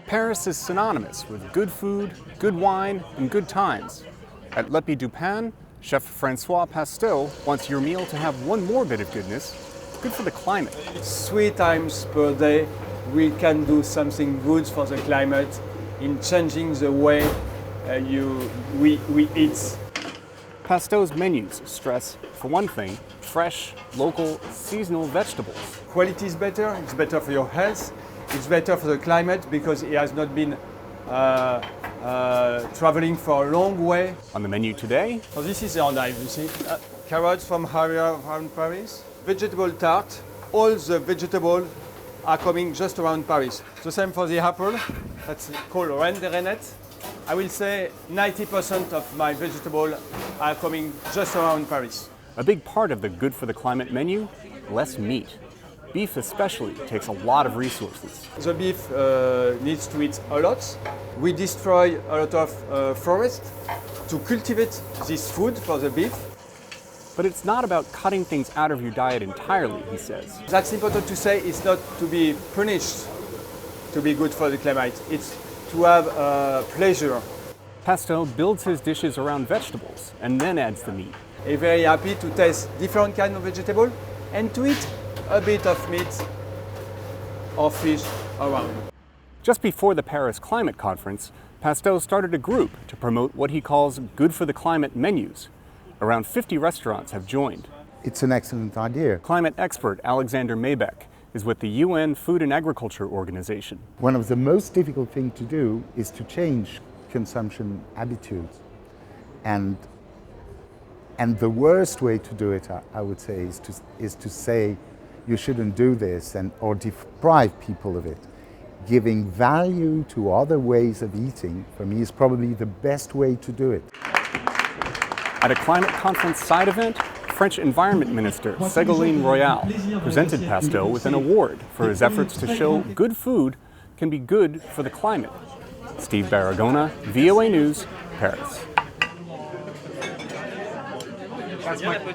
Paris is synonymous with good food, good wine, and good times. At L'Epi du Pain, Chef Francois Pastel wants your meal to have one more bit of goodness, good for the climate. 3 times per day, we can do something good for the climate in changing the way we eat. Pastel's menus stress, for one thing, fresh, local, seasonal vegetables. Quality is better, it's better for your health, it's better for the climate because it has not been traveling for a long way. On the menu today, So this is the endive, you see. Carrots from around Paris. Vegetable tart, all the vegetables are coming just around Paris. The same for the apple, that's called Reine des Rainettes. I will say 90% of my vegetables are coming just around Paris. a big part of the Good for the Climate menu, less meat. Beef especially takes a lot of resources. The beef needs to eat a lot. We destroy a lot of forest to cultivate this food for the beef. But it's not about cutting things out of your diet entirely, he says. That's important to say. It's not to be punished to be good for the climate. It's to have pleasure. Pastel builds his dishes around vegetables and then adds the meat. I'm very happy to taste different kind of vegetable and to eat a bit of meat or fish around. Just before the Paris Climate Conference, Pastel started a group to promote what he calls Good for the Climate menus. Around 50 restaurants have joined. It's an excellent idea. Climate expert Alexander Maybeck is with the UN Food and Agriculture Organization. One of the most difficult things to do is to change consumption attitudes. And the worst way to do it, I would say, is to say you shouldn't do this or deprive people of it. Giving value to other ways of eating, for me, is probably the best way to do it. At a climate conference side event, French Environment Minister Ségolène Royal presented Pastel with an award for his efforts to show good food can be good for the climate. Steve Baragona, VOA News, Paris.